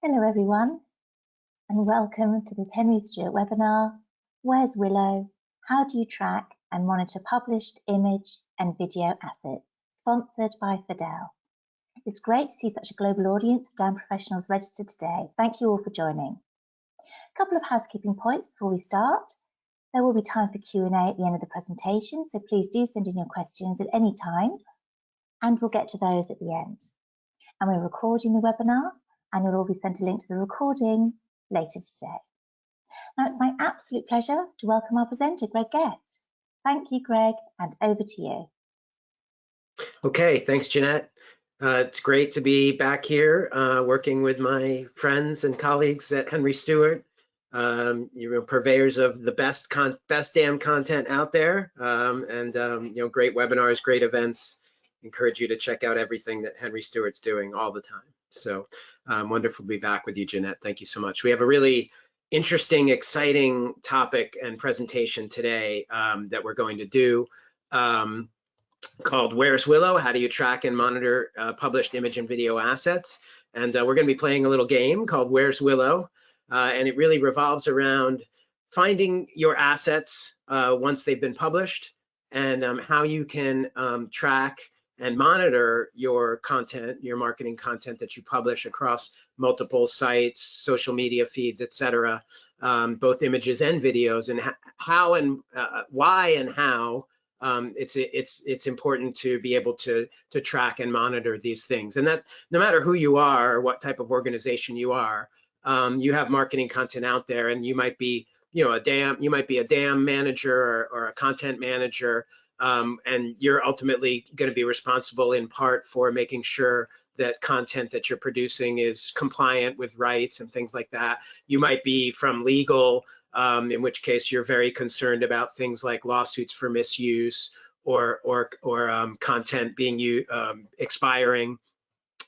Hello everyone, and welcome to this Henry Stewart webinar, Where's Willow? How do you track and monitor published image and video assets? Sponsored by Fidel. It's great to see such a global audience of DAM professionals registered today. Thank you all for joining. A couple of housekeeping points before we start. There will be time for Q&A at the end of the presentation, so please do send in your questions at any time, and we'll get to those at the end. And we're recording the webinar, and you'll all be sent a link to the recording later today. Now it's my absolute pleasure to welcome our presenter, Greg Guest. Thank you, Greg, and over to you. Okay, thanks, Jeanette. It's great to be back here working with my friends and colleagues at Henry Stewart, purveyors of the best damn content out there, great webinars, great events. Encourage you to check out everything that Henry Stewart's doing all the time. So wonderful to be back with you, Jeanette. Thank you so much. We have a really interesting, exciting topic and presentation today that we're going to do called Where's Willow? How do you track and monitor published image and video assets? And we're going to be playing a little game called Where's Willow? And it really revolves around finding your assets once they've been published and how you can track and monitor your content, your marketing content that you publish across multiple sites, social media feeds, etc., both images and videos, and how and why and how it's important to be able to track and monitor these things. And that no matter who you are or what type of organization you are, you have marketing content out there, and you might be a DAM manager or a content manager. And you're ultimately going to be responsible in part for making sure that content that you're producing is compliant with rights and things like that. You might be from legal, in which case you're very concerned about things like lawsuits for misuse or content being expiring.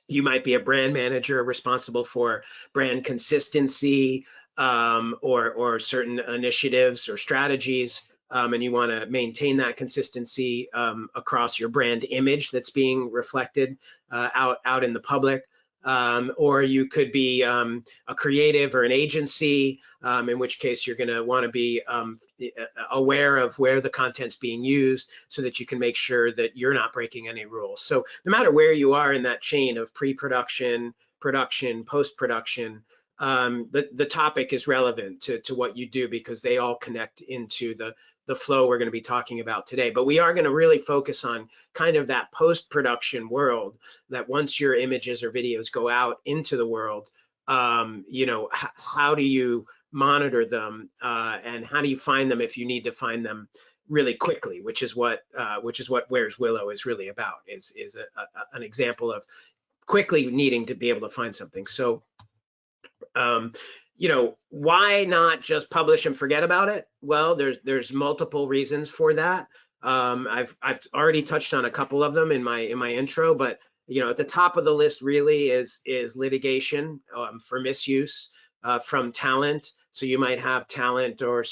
You might be a brand manager responsible for brand consistency or certain initiatives or strategies. And you want to maintain that consistency across your brand image that's being reflected out in the public. Or you could be a creative or an agency, in which case you're going to want to be aware of where the content's being used so that you can make sure that you're not breaking any rules. So no matter where you are in that chain of pre-production, production, post-production, the topic is relevant to what you do because they all connect into the flow we're going to be talking about today. But we are going to really focus on kind of that post-production world, that once your images or videos go out into the world, how do you monitor them and how do you find them if you need to find them really quickly, which is what Where's Willow is really about, is an example of quickly needing to be able to find something. So why not just publish and forget about it? Well, there's multiple reasons for that. I've already touched on a couple of them in my intro, but at the top of the list really is litigation for misuse from talent. So you might have talent or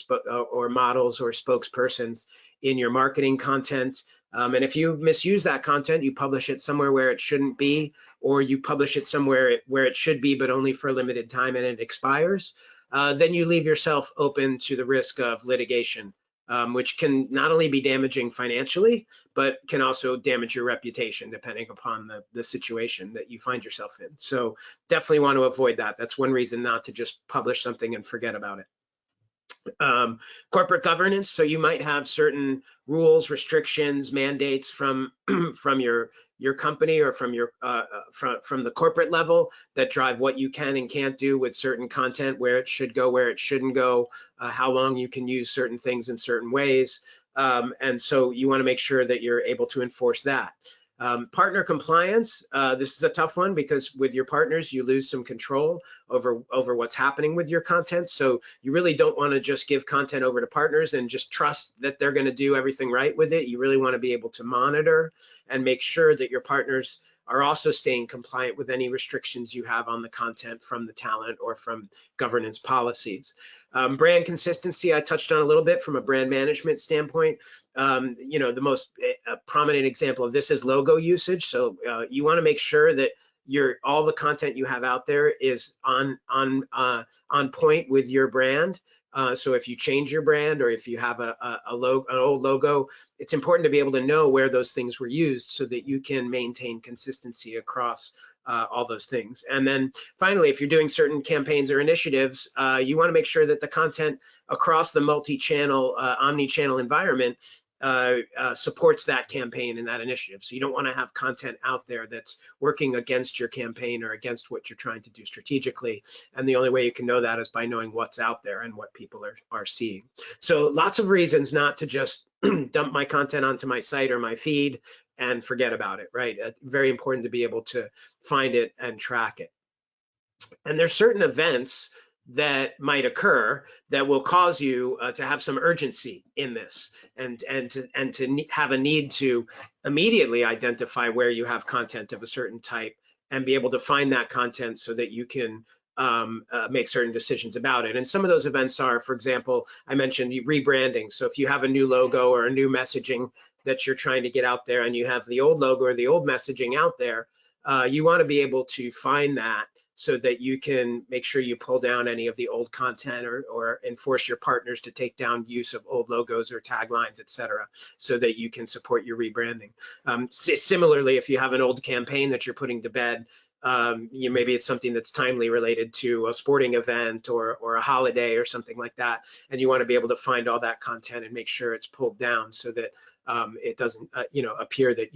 models or spokespersons in your marketing content. And if you misuse that content, you publish it somewhere where it shouldn't be, or you publish it somewhere where it should be, but only for a limited time and it expires, then you leave yourself open to the risk of litigation, which can not only be damaging financially, but can also damage your reputation depending upon the situation that you find yourself in. So definitely want to avoid that. That's one reason not to just publish something and forget about it. Corporate governance, so you might have certain rules, restrictions, mandates from your company or from the corporate level that drive what you can and can't do with certain content, where it should go, where it shouldn't go, how long you can use certain things in certain ways, and so you want to make sure that you're able to enforce that. Partner compliance, this is a tough one because with your partners, you lose some control over what's happening with your content. So you really don't want to just give content over to partners and just trust that they're going to do everything right with it. You really want to be able to monitor and make sure that your partners are also staying compliant with any restrictions you have on the content from the talent or from governance policies. Brand consistency, I touched on a little bit from a brand management standpoint. The most prominent example of this is logo usage. So you want to make sure that all the content you have out there is on point with your brand. So if you change your brand, or if you have an old logo, it's important to be able to know where those things were used so that you can maintain consistency across all those things. And then finally, if you're doing certain campaigns or initiatives, you want to make sure that the content across the multi-channel, omni-channel environment supports that campaign and that initiative. So you don't want to have content out there that's working against your campaign or against what you're trying to do strategically. And the only way you can know that is by knowing what's out there and what people are seeing. So lots of reasons not to just dump my content onto my site or my feed and forget about it, right? Very important to be able to find it and track it. And there's certain events that might occur that will cause you to have some urgency in this, and to have a need to immediately identify where you have content of a certain type and be able to find that content so that you can make certain decisions about it. And some of those events are, for example, I mentioned rebranding. So if you have a new logo or a new messaging that you're trying to get out there, and you have the old logo or the old messaging out there, you want to be able to find that so that you can make sure you pull down any of the old content, or enforce your partners to take down use of old logos or taglines, et cetera, so that you can support your rebranding. Similarly, if you have an old campaign that you're putting to bed, maybe it's something that's timely related to a sporting event or a holiday or something like that, and you want to be able to find all that content and make sure it's pulled down so that it doesn't appear that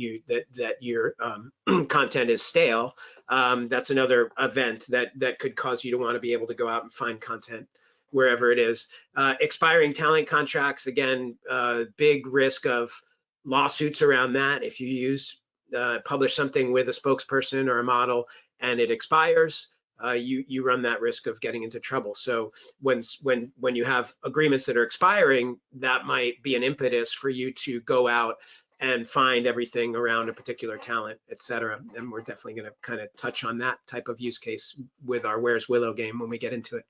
your content is stale. That's another event that could cause you to want to be able to go out and find content wherever it is. Expiring talent contracts, again, big risk of lawsuits around that. If you publish something with a spokesperson or a model and it expires, you run that risk of getting into trouble. So when you have agreements that are expiring, that might be an impetus for you to go out and find everything around a particular talent, et cetera. And we're definitely going to kind of touch on that type of use case with our Where's Willow game when we get into it.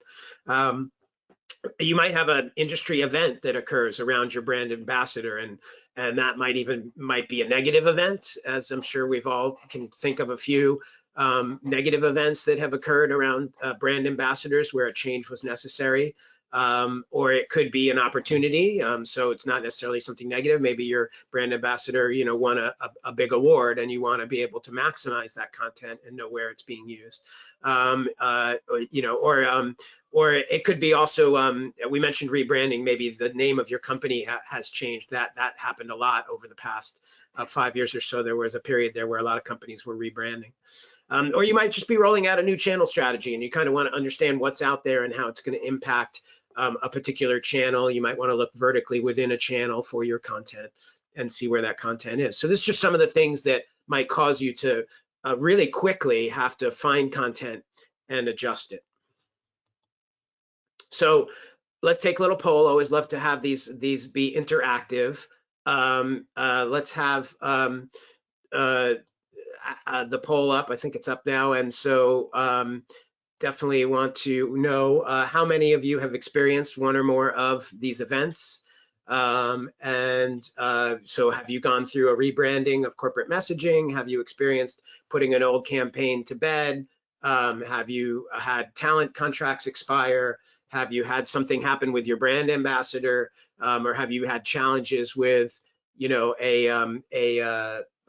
You might have an industry event that occurs around your brand ambassador, and that might be a negative event, as I'm sure we've all can think of a few negative events that have occurred around brand ambassadors where a change was necessary. Or it could be an opportunity. So it's not necessarily something negative. Maybe your brand ambassador, won a big award, and you want to be able to maximize that content and know where it's being used. Or it could be also, we mentioned rebranding. Maybe the name of your company has changed. That happened a lot over the past 5 years or so. There was a period there where a lot of companies were rebranding. Or you might just be rolling out a new channel strategy, and you kind of want to understand what's out there and how it's going to impact a particular channel. You might want to look vertically within a channel for your content and see where that content is. So this is just some of the things that might cause you to really quickly have to find content and adjust it. So let's take a little poll. Always love to have these be interactive. Let's have the poll up. I think it's up now. And so definitely want to know how many of you have experienced one or more of these events. So have you gone through a rebranding of corporate messaging? Have you experienced putting an old campaign to bed? Have you had talent contracts expire? Have you had something happen with your brand ambassador? Or have you had challenges with,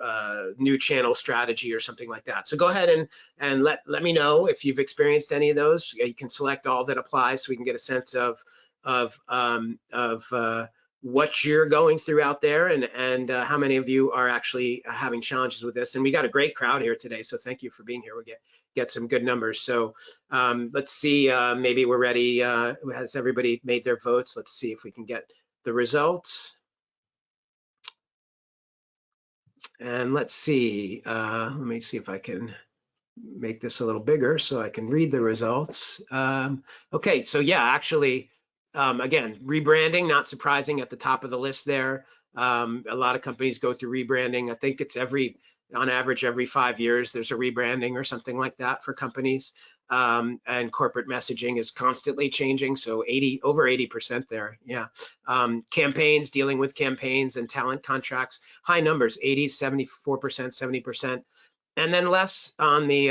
a new channel strategy or something like that? So go ahead and let me know if you've experienced any of those. You can select all that apply so we can get a sense of what you're going through out there, and how many of you are actually having challenges with this. And we got a great crowd here today, so thank you for being here. We'll get some good numbers. So let's see, maybe we're ready. Has everybody made their votes? Let's see if we can get the results. And let's see, let me see if I can make this a little bigger so I can read the results. Okay, so yeah, actually, again, rebranding, not surprising at the top of the list there. A lot of companies go through rebranding. I think it's on average, every 5 years, there's a rebranding or something like that for companies. And corporate messaging is constantly changing. So over 80% there, yeah. Campaigns, dealing with campaigns and talent contracts, high numbers, 80s, 74%, 70%. and then less on the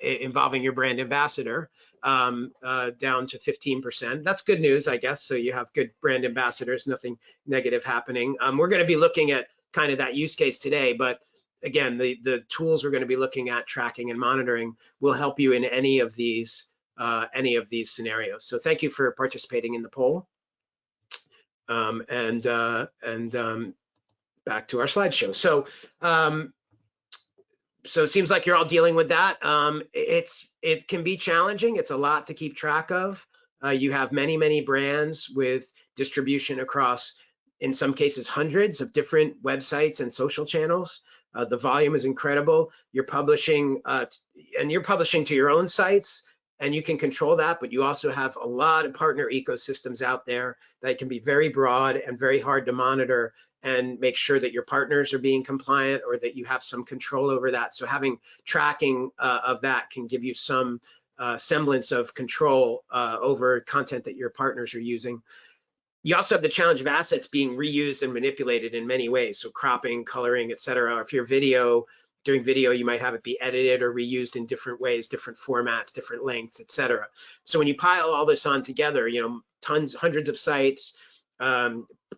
involving your brand ambassador, down to 15%. That's good news, I guess. So you have good brand ambassadors, nothing negative happening. We're going to be looking at kind of that use case today, but again, the tools we're going to be looking at, tracking and monitoring, will help you in any of these scenarios. So thank you for participating in the poll. And back to our slideshow. So so it seems like you're all dealing with that. It can be challenging. It's a lot to keep track of. You have many brands with distribution across, in some cases, hundreds of different websites and social channels. The volume is incredible. You're publishing, and you're publishing to your own sites, and you can control that, but you also have a lot of partner ecosystems out there that can be very broad and very hard to monitor and make sure that your partners are being compliant or that you have some control over that. So having tracking of that can give you some semblance of control over content that your partners are using. You also have the challenge of assets being reused and manipulated in many ways. So cropping, coloring, etc. If you're doing video, you might have it be edited or reused in different ways, different formats, different lengths, etc. So when you pile all this on together, you know, hundreds of sites,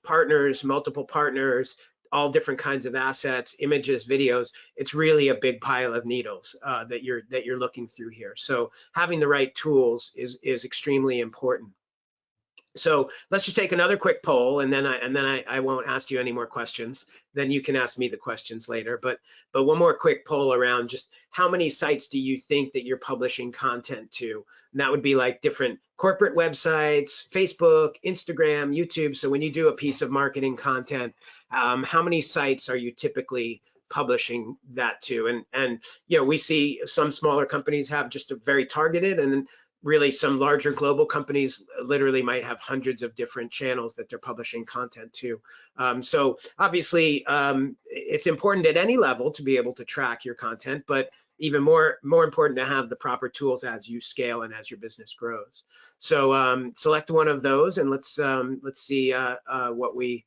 partners, multiple partners, all different kinds of assets, images, videos, it's really a big pile of needles that you're looking through here. So having the right tools is extremely important. So let's just take another quick poll, and then I won't ask you any more questions. Then you can ask me the questions later. But one more quick poll around just how many sites do you think that you're publishing content to? And that would be like different corporate websites, Facebook, Instagram, YouTube. So when you do a piece of marketing content, how many sites are you typically publishing that to? And you know, we see some smaller companies have just a very targeted, and really some larger global companies literally might have hundreds of different channels that they're publishing content to. So obviously it's important at any level to be able to track your content, but even more important to have the proper tools as you scale and as your business grows. So select one of those, and let's see what we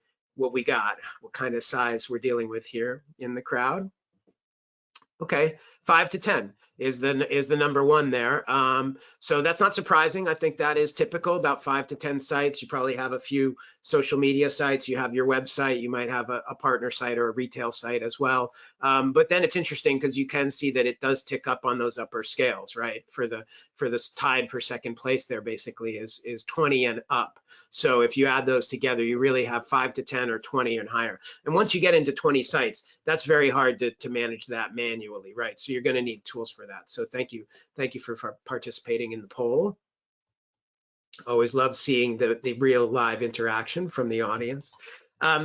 got, what kind of size we're dealing with here in the crowd. Okay, 5 to 10 is the number one there. So that's not surprising. I think that is typical, about 5 to 10 sites. You probably have a few social media sites. You have your website. You might have a partner site or a retail site as well. But then it's interesting because you can see that it does tick up on those upper scales, right? For this tied for second place there basically is 20 and up. So if you add those together, you really have 5 to 10 or 20 and higher. And once you get into 20 sites, that's very hard to manage that manually, right? So you're going to need tools for that. So thank you for participating in the poll. Always love seeing the real live interaction from the audience.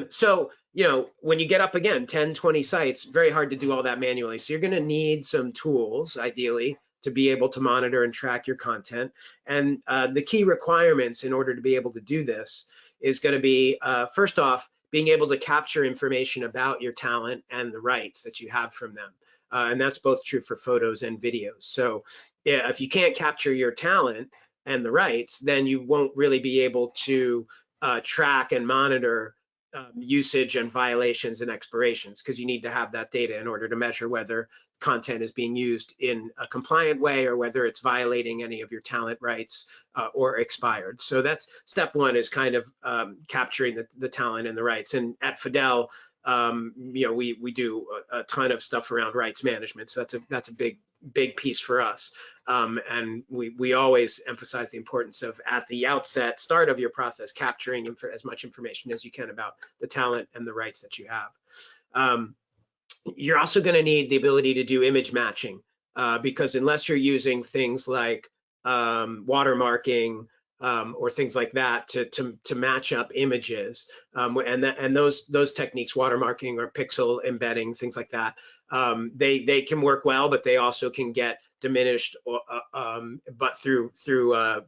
So, you know, when you get up again, 10, 20 sites, very hard to do all that manually. So you're going to need some tools, ideally, to be able to monitor and track your content. And the key requirements in order to be able to do this is going to be, first off, being able to capture information about your talent and the rights that you have from them. And that's both true for photos and videos. So if you can't capture your talent and the rights, then you won't really be able to track and monitor usage and violations and expirations, because you need to have that data in order to measure whether content is being used in a compliant way or whether it's violating any of your talent rights or expired. So that's step one, is kind of capturing the talent and the rights. And at Fidel, you know, we do a ton of stuff around rights management. So that's a big piece for us. And we always emphasize the importance of, at the outset, start of your process, capturing as much information as you can about the talent and the rights that you have. You're also going to need the ability to do image matching, because unless you're using things like watermarking or things like that to match up images, and those techniques, watermarking or pixel embedding, things like that, they can work well, but they also can get diminished, but through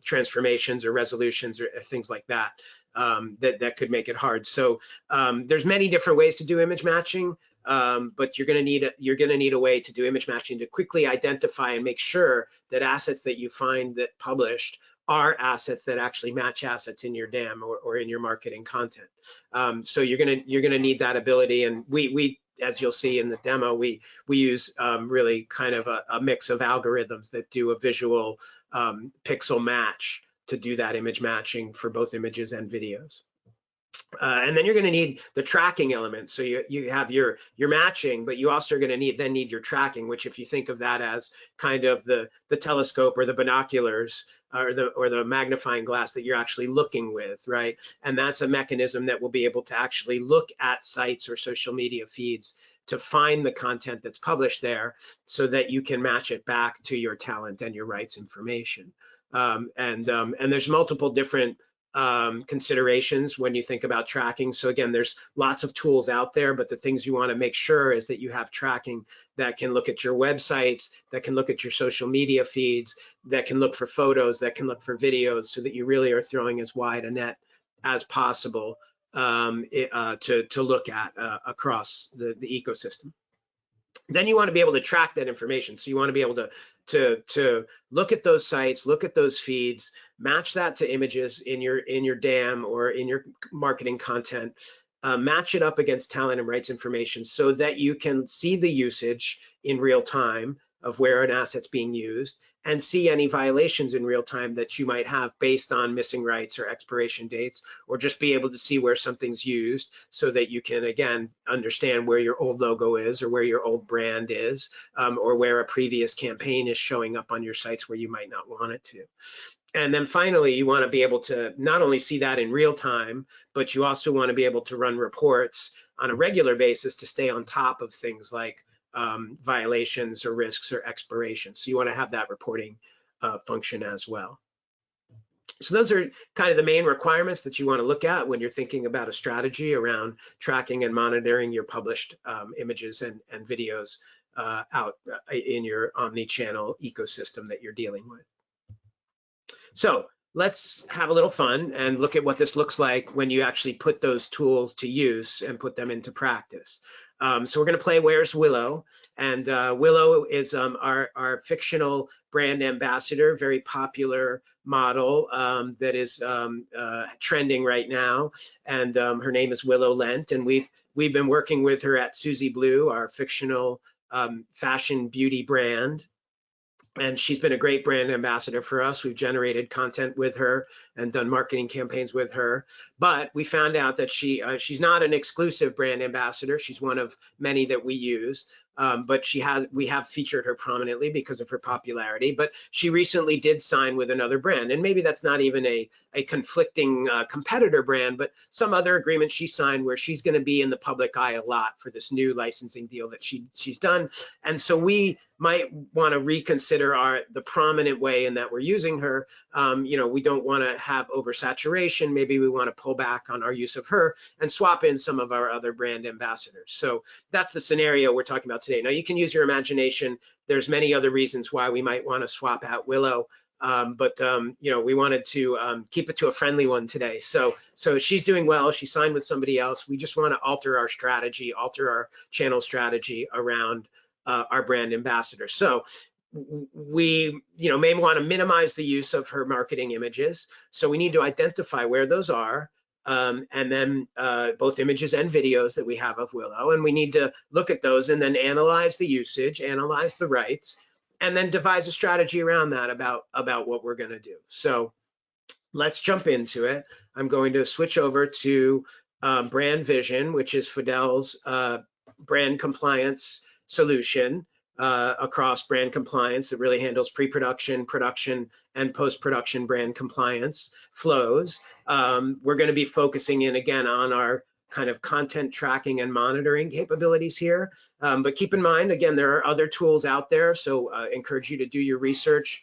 transformations or resolutions or things like that, that could make it hard. So there's many different ways to do image matching. But you're going to need a way to do image matching to quickly identify and make sure that assets that you find that published are assets that actually match assets in your DAM or in your marketing content. So you're going to need that ability, and we as you'll see in the demo, we use really kind of a mix of algorithms that do a visual pixel match to do that image matching for both images and videos. And then you're going to need the tracking element. So you have your matching, but you also are going to need your tracking, which if you think of that as kind of the telescope or the binoculars or the magnifying glass that you're actually looking with, right? And that's a mechanism that will be able to actually look at sites or social media feeds to find the content that's published there so that you can match it back to your talent and your rights information. And there's multiple different considerations when you think about tracking. So again, there's lots of tools out there, but the things you want to make sure is that you have tracking that can look at your websites, that can look at your social media feeds, that can look for photos, that can look for videos, so that you really are throwing as wide a net as possible to look at across the ecosystem. Then you want to be able to track that information. So you want to be able to look at those sites, look at those feeds, match that to images in your DAM or in your marketing content, match it up against talent and rights information so that you can see the usage in real time of where an asset's being used and see any violations in real time that you might have based on missing rights or expiration dates, or just be able to see where something's used so that you can, again, understand where your old logo is or where your old brand is, or where a previous campaign is showing up on your sites where you might not want it to. And then finally, you want to be able to not only see that in real time, but you also want to be able to run reports on a regular basis to stay on top of things like violations or risks or expirations. So you want to have that reporting function as well. So those are kind of the main requirements that you want to look at when you're thinking about a strategy around tracking and monitoring your published images and videos out in your omni-channel ecosystem that you're dealing with. So let's have a little fun and look at what this looks like when you actually put those tools to use and put them into practice. So we're going to play Where's Willow? And Willow is our fictional brand ambassador, very popular model that is trending right now. And her name is Willow Lent. And we've been working with her at Susie Blue, our fictional fashion beauty brand. And she's been a great brand ambassador for us. We've generated content with her and done marketing campaigns with her. But we found out that she's not an exclusive brand ambassador. She's one of many that we use. But we have featured her prominently because of her popularity. But she recently did sign with another brand, and maybe that's not even a conflicting competitor brand, but some other agreement she signed where she's going to be in the public eye a lot for this new licensing deal that she's done. And so we might want to reconsider the prominent way in that we're using her. We don't want to have oversaturation. Maybe we want to pull back on our use of her and swap in some of our other brand ambassadors. So that's the scenario we're talking about today. Now you can use your imagination. There's many other reasons why we might want to swap out Willow. But we wanted to keep it to a friendly one today. So she's doing well. She signed with somebody else. We just want to alter our strategy, alter our channel strategy around our brand ambassador. So we may want to minimize the use of her marketing images. So we need to identify where those are. And then both images and videos that we have of Willow. And we need to look at those and then analyze the usage, analyze the rights, and then devise a strategy around that about what we're going to do. So let's jump into it. I'm going to switch over to Brand Vision, which is Fidel's brand compliance solution across brand compliance that really handles pre-production, production, and post-production brand compliance flows. We're going to be focusing in again on our kind of content tracking and monitoring capabilities here. But keep in mind, again, there are other tools out there. So encourage you to do your research,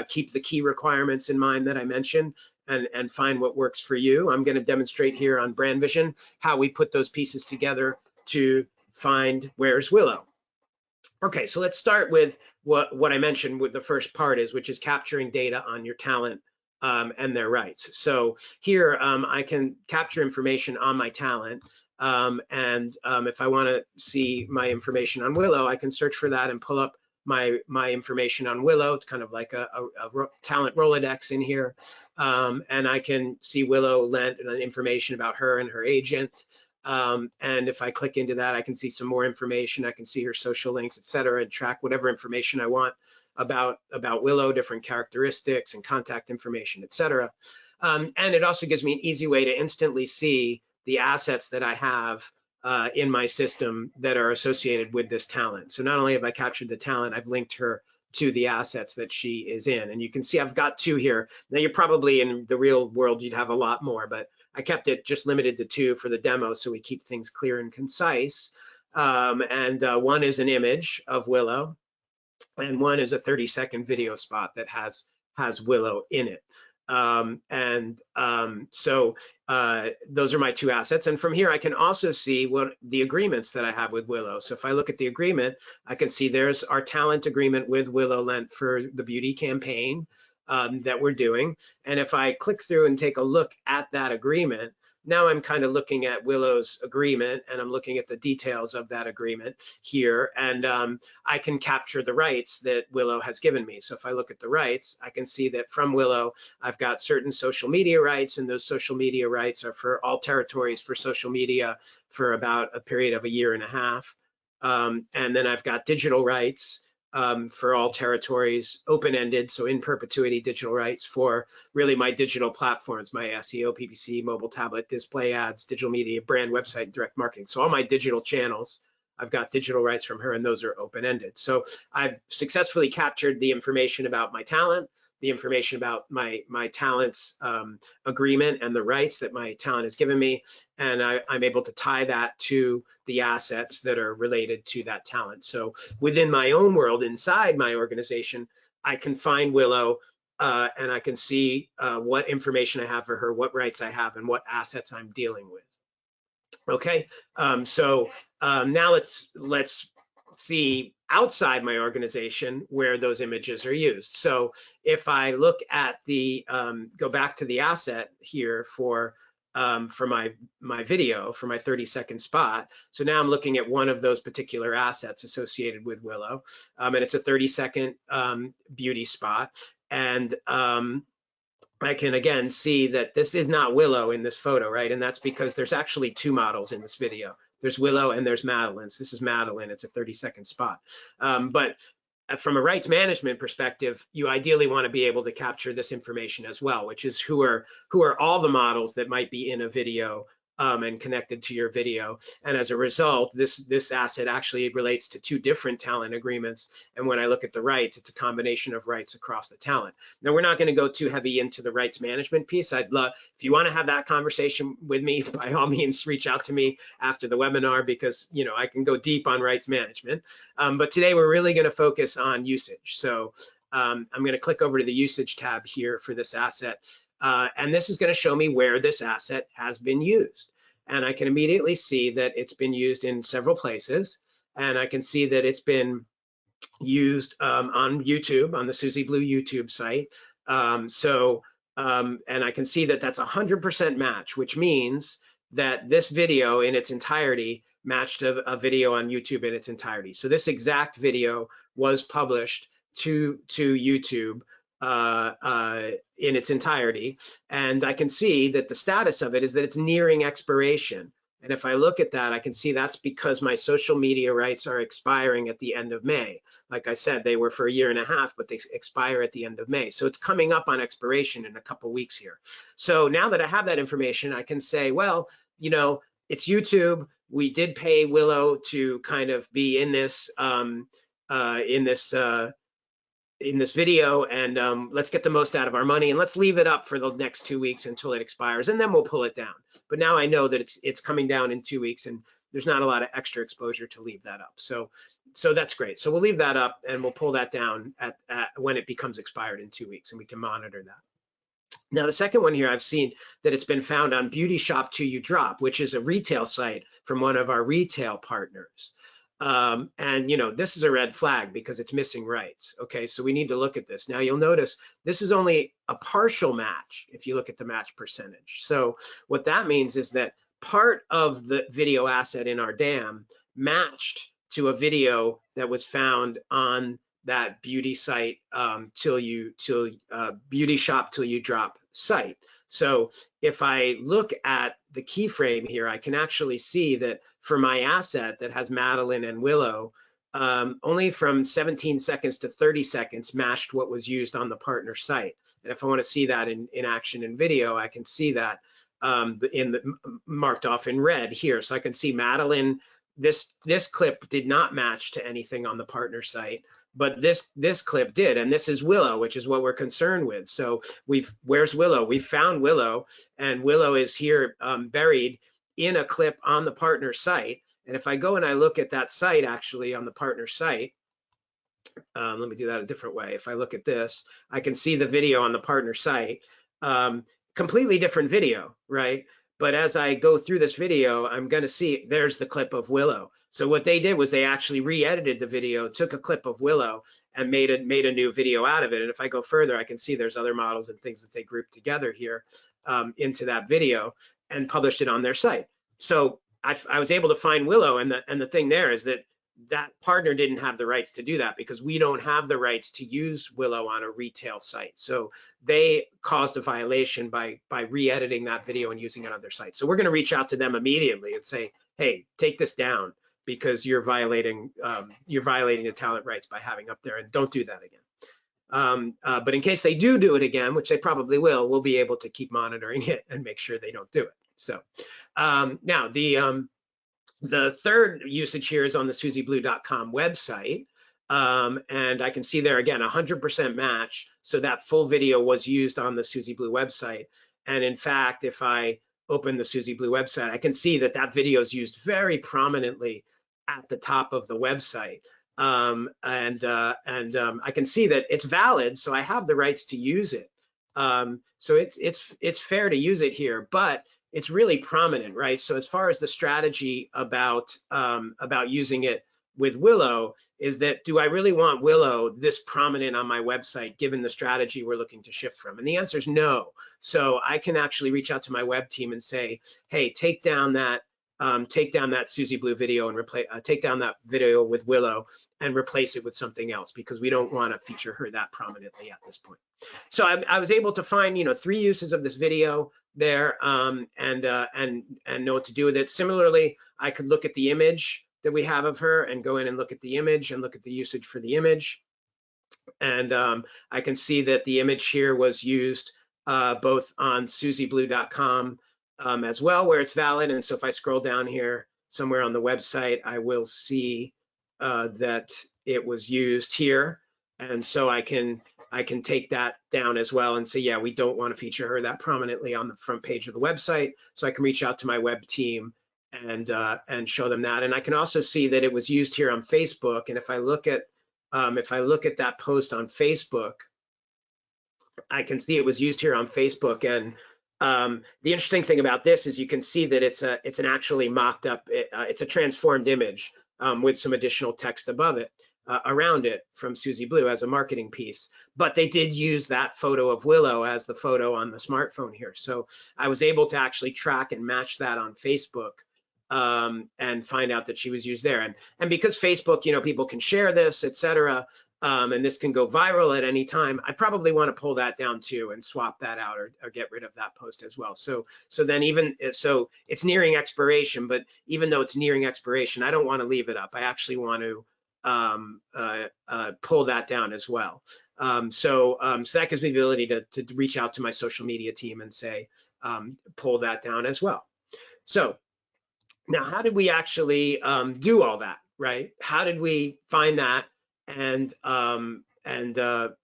keep the key requirements in mind that I mentioned, and find what works for you. I'm going to demonstrate here on Brand Vision how we put those pieces together to find Where's Willow. Okay, so let's start with what I mentioned with the first part which is capturing data on your talent and their rights. So here I can capture information on my talent, and if I want to see my information on Willow, I can search for that and pull up my information on Willow. It's kind of like a talent Rolodex in here, and I can see Willow Lent and information about her and her agent. And if I click into that, I can see some more information. I can see her social links, etc., and track whatever information I want about Willow, different characteristics and contact information, etc. And it also gives me an easy way to instantly see the assets that I have in my system that are associated with this talent. So not only have I captured the talent, I've linked her to the assets that she is in. And you can see I've got 2 here. Now you're probably in the real world, you'd have a lot more, but I kept it just limited to 2 for the demo so we keep things clear and concise. One is an image of Willow, and one is a 30-second video spot that has Willow in it. So those are my 2 assets. And from here, I can also see what the agreements that I have with Willow. So if I look at the agreement, I can see there's our talent agreement with Willow Lent for the beauty campaign that we're doing. And if I click through and take a look at that agreement, now I'm kind of looking at Willow's agreement, and I'm looking at the details of that agreement here, and I can capture the rights that Willow has given me. So if I look at the rights, I can see that from Willow, I've got certain social media rights, and those social media rights are for all territories for social media for about a period of 1.5 years. And then I've got digital rights for all territories, open-ended, so in perpetuity digital rights for really my digital platforms, my SEO, PPC, mobile, tablet, display ads, digital media, brand, website, direct marketing. So all my digital channels, I've got digital rights from her, and those are open-ended. So I've successfully captured the information about my talent, the information about my talent's agreement and the rights that my talent has given me, and I'm able to tie that to the assets that are related to that talent. So within my own world, inside my organization, I can find Willow and I can see what information I have for her, what rights I have, and what assets I'm dealing with. Okay, now let's see outside my organization where those images are used. So if I look at the go back to the asset here for my video, for my 30-second spot. So now I'm looking at one of those particular assets associated with Willow, and it's a 30-second beauty spot. And I can again see that this is not Willow in this photo, right? And that's because there's actually 2 models in this video. There's Willow and there's Madeline. So this is Madeline, it's a 30-second spot. But from a rights management perspective, you ideally want to be able to capture this information as well, which is who are all the models that might be in a video and connected to your video. And as a result, this asset actually relates to 2 different talent agreements. And when I look at the rights, it's a combination of rights across the talent. Now, we're not going to go too heavy into the rights management piece. I'd love, if you want to have that conversation with me, by all means, reach out to me after the webinar, because I can go deep on rights management. But today we're really going to focus on usage. So I'm going to click over to the usage tab here for this asset. And this is going to show me where this asset has been used. And I can immediately see that it's been used in several places. And I can see that it's been used on YouTube, on the Susie Blue YouTube site. And I can see that that's 100% match, which means that this video in its entirety matched a video on YouTube in its entirety. So this exact video was published to YouTube in its entirety, and I can see that the status of it is that it's nearing expiration. And if I look at that, I can see that's because my social media rights are expiring at the end of May. Like I said, they were for 1.5 years, but they expire at the end of May. So it's coming up on expiration in a couple weeks here. So now that I have that information, I can say, well, it's YouTube. We did pay Willow to kind of be in this video, and let's get the most out of our money, and let's leave it up for the next 2 weeks until it expires, and then we'll pull it down. But now I know that it's coming down in 2 weeks, and there's not a lot of extra exposure to leave that up. So that's great. So we'll leave that up, and we'll pull that down at when it becomes expired in 2 weeks, and we can monitor that. Now, the second one here, I've seen that it's been found on Beauty Shop Till You Drop, which is a retail site from one of our retail partners. And this is a red flag because it's missing rights. Okay, so we need to look at this. Now you'll notice this is only a partial match if you look at the match percentage. So what that means is that part of the video asset in our DAM matched to a video that was found on that beauty site, Beauty Shop Till You Drop site. So if I look at the keyframe here, I can actually see that for my asset that has Madeline and Willow, only from 17 seconds to 30 seconds matched what was used on the partner site. And if I want to see that in action in video, I can see that marked off in red here. So I can see Madeline, this clip did not match to anything on the partner site, but this clip did, and this is Willow, which is what we're concerned with. So where's Willow? We found Willow, and Willow is here buried in a clip on the partner site. And if I go and I look at that site actually on the partner site, let me do that a different way. If I look at this, I can see the video on the partner site, completely different video, right? But as I go through this video, I'm going to see there's the clip of Willow. So what they did was they actually re-edited the video, took a clip of Willow and made a new video out of it. And if I go further, I can see there's other models and things that they grouped together here into that video and published it on their site. So I was able to find Willow, and the thing there is that partner didn't have the rights to do that because we don't have the rights to use Willow on a retail site. So they caused a violation by re-editing that video and using it on their site. So we're going to reach out to them immediately and say, hey, take this down because you're violating the talent rights by having up there, and don't do that again. But in case they do it again, which they probably will, we'll be able to keep monitoring it and make sure they don't do it. So now the third usage here is on the SusieBlue.com website. And I can see there again, 100% match. So that full video was used on the Susie Blue website. And in fact, if I open the Susie Blue website, I can see that video is used very prominently at the top of the website. I can see that it's valid, so I have the rights to use it. So it's fair to use it here, but it's really prominent, right? So as far as the strategy about using it with Willow is that, do I really want Willow this prominent on my website given the strategy we're looking to shift from? And the answer is no. So I can actually reach out to my web team and say, hey, take down that Susie Blue video and take down that video with Willow and replace it with something else, because we don't want to feature her that prominently at this point. So I was able to find 3 uses of this video there and know what to do with it. Similarly, I could look at the image that we have of her and go in and look at the image and look at the usage for the image. And I can see that the image here was used both on SusieBlue.com as well, where it's valid. And so if I scroll down here somewhere on the website, I will see that it was used here. And so I can take that down as well and say, yeah, we don't want to feature her that prominently on the front page of the website. So I can reach out to my web team and show them that. And I can also see that it was used here on Facebook. And if I look at that post on Facebook, I can see it was used here on Facebook. And the interesting thing about this is you can see that it's an actually mocked up, it's a transformed image with some additional text above it. Around it from Susie Blue as a marketing piece, but they did use that photo of Willow as the photo on the smartphone here. So I was able to actually track and match that on Facebook and find out that she was used there. And because Facebook, people can share this, etc., and this can go viral at any time, I probably want to pull that down too and swap that out or get rid of that post as well. So it's nearing expiration, but even though it's nearing expiration, I don't want to leave it up. I actually want to pull that down as well. So that gives me the ability to reach out to my social media team and say, pull that down as well. So now, how did we actually do all that, right? How did we find that and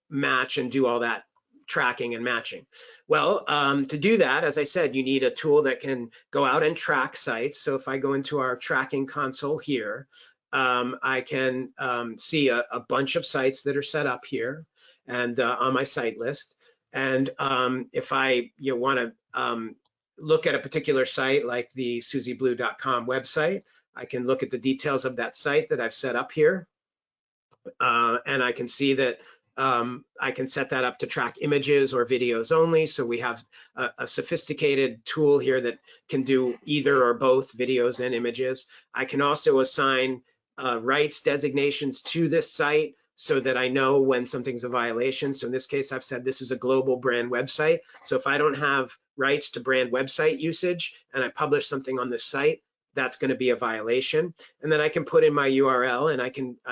match and do all that tracking and matching? Well, to do that, as I said, you need a tool that can go out and track sites. So if I go into our tracking console here, I can see a bunch of sites that are set up here and on my site list. And if I want to look at a particular site like the SusieBlue.com website, I can look at the details of that site that I've set up here. And I can see that I can set that up to track images or videos only. So we have a sophisticated tool here that can do either or both videos and images. I can also assign rights designations to this site so that I know when something's a violation. So in this case, I've said this is a global brand website. So if I don't have rights to brand website usage and I publish something on this site, that's going to be a violation. And then I can put in my URL and I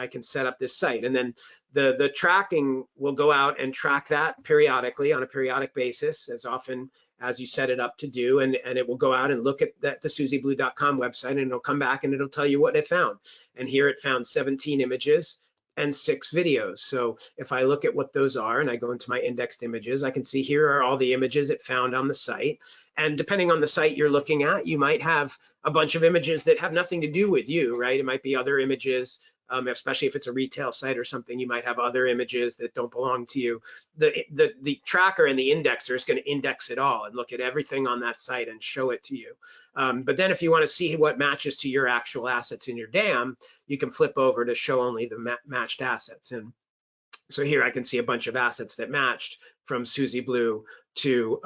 can set up this site. And then the tracking will go out and track that periodically on a periodic basis, as often as you set it up to do, and it will go out and look at the susieblue.com website, and it'll come back and it'll tell you what it found. And here it found 17 images and 6 videos. So if I look at what those are and I go into my indexed images, I can see here are all the images it found on the site. And depending on the site you're looking at, you might have a bunch of images that have nothing to do with you, right? It might be other images, especially if it's a retail site or something, you might have other images that don't belong to you. The tracker and the indexer is going to index it all and look at everything on that site and show it to you. But then if you want to see what matches to your actual assets in your DAM, you can flip over to show only the matched assets. And so here I can see a bunch of assets that matched from Susie Blue to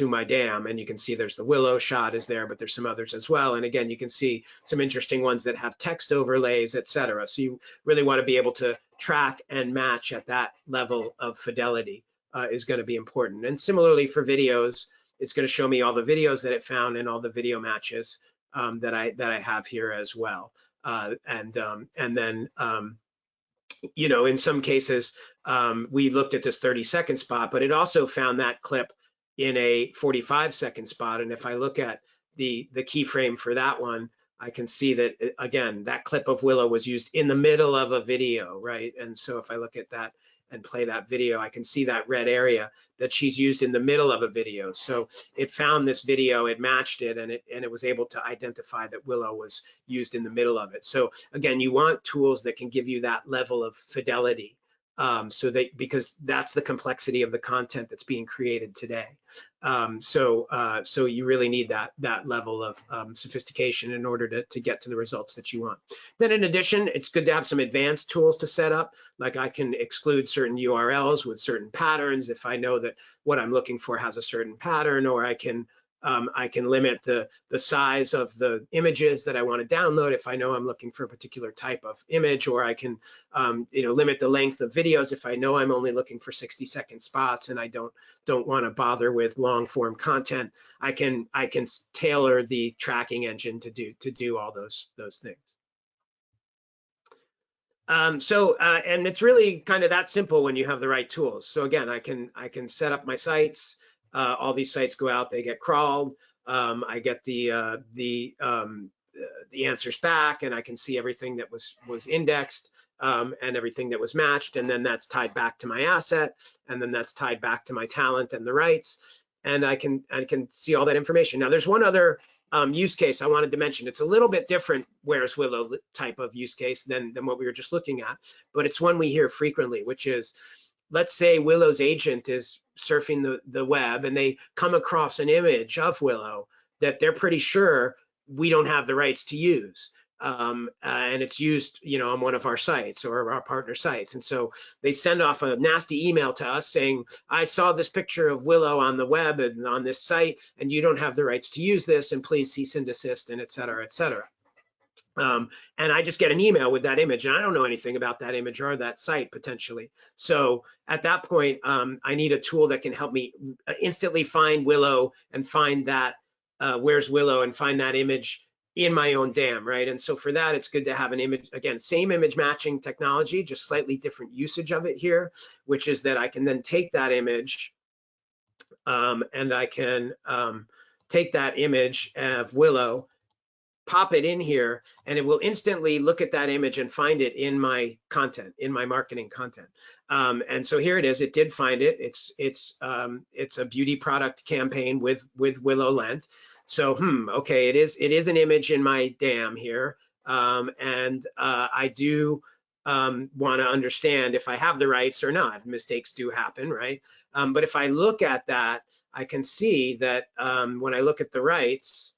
my DAM, and you can see there's the Willow shot is there, but there's some others as well. And again, you can see some interesting ones that have text overlays, etc. So you really want to be able to track and match at that level of fidelity is going to be important. And similarly for videos, it's going to show me all the videos that it found and all the video matches that I have here as well. And then you know, in some cases, we looked at this 30-second spot, but it also found that clip in a 45-second spot. And if I look at the keyframe for that one, I can see that, again, that clip of Willow was used in the middle of a video, right? And so if I look at that and play that video, I can see that red area that she's used in the middle of a video. So it found this video, it matched it, and it was able to identify that Willow was used in the middle of it. So again, you want tools that can give you that level of fidelity, so that, because that's the complexity of the content that's being created today. So you really need that level of sophistication in order to get to the results that you want. Then in addition, it's good to have some advanced tools to set up. Like I can exclude certain URLs with certain patterns if I know that what I'm looking for has a certain pattern, or I can limit the size of the images that I want to download if I know I'm looking for a particular type of image, or I can limit the length of videos if I know I'm only looking for 60-second spots and I don't want to bother with long form content. I can tailor the tracking engine to do all those things. And it's really kind of that simple when you have the right tools. So again, I can set up my sites. All these sites go out, they get crawled. I get the answers back, and I can see everything that was indexed and everything that was matched, and then that's tied back to my asset, and then that's tied back to my talent and the rights, and I can see all that information. Now, there's one other use case I wanted to mention. It's a little bit different Where's Willow type of use case than what we were just looking at, but it's one we hear frequently, which is, let's say Willow's agent is surfing the web and they come across an image of Willow that they're pretty sure we don't have the rights to use. And it's used, on one of our sites or our partner sites. And so they send off a nasty email to us saying, I saw this picture of Willow on the web and on this site, and you don't have the rights to use this, and please cease and desist, and et cetera, et cetera. And I just get an email with that image, and I don't know anything about that image or that site potentially. So at that point, I need a tool that can help me instantly find Willow and find that Where's Willow and find that image in my own DAM, right? And so for that, it's good to have an image, again, same image matching technology, just slightly different usage of it here, which is that I can then take that image and I can take that image of Willow, pop it in here, and it will instantly look at that image and find it in my content, in my marketing content. And so here it is. It did find it. It's a beauty product campaign with Willow Lent. So okay, it is an image in my DAM here, and I do want to understand if I have the rights or not. Mistakes do happen, right? But if I look at that, I can see that when I look at the rights,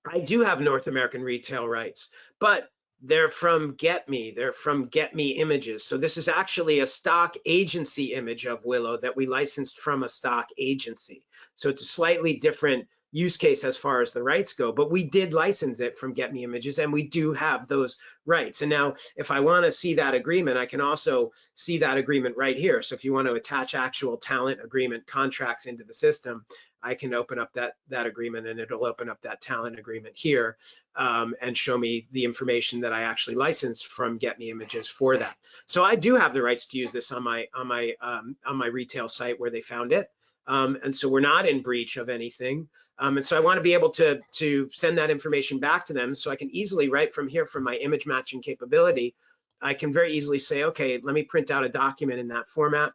I do have North American retail rights, but they're from Get Me. They're from Get Me Images. So this is actually a stock agency image of Willow that we licensed from a stock agency. So it's a slightly different use case as far as the rights go, but we did license it from Get Me Images, and we do have those rights. And now if I want to see that agreement, I can also see that agreement right here. So if you want to attach actual talent agreement contracts into the system, I can open up that agreement, and it'll open up that talent agreement here and show me the information that I actually licensed from Get Me Images for that. So I do have the rights to use this on my retail site where they found it, and so we're not in breach of anything. And so I want to be able to send that information back to them, so I can easily, right from here, from my image matching capability, I can very easily say, okay, let me print out a document in that format.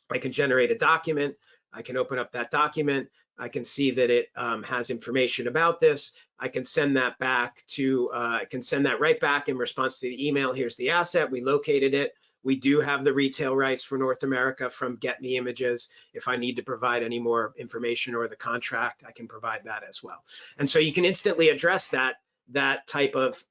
I can generate a document. I can open up that document. I can see that it has information about this. I can send that back to, I can send that right back in response to the email. Here's the asset. We located it. We do have the retail rights for North America from Get Me Images. If I need to provide any more information or the contract, I can provide that as well. And so you can instantly address that type of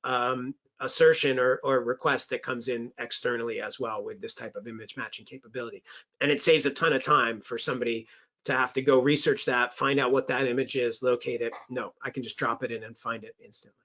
assertion or request that comes in externally as well with this type of image matching capability. And it saves a ton of time for somebody to have to go research that, find out what that image is, locate it. No, I can just drop it in and find it instantly.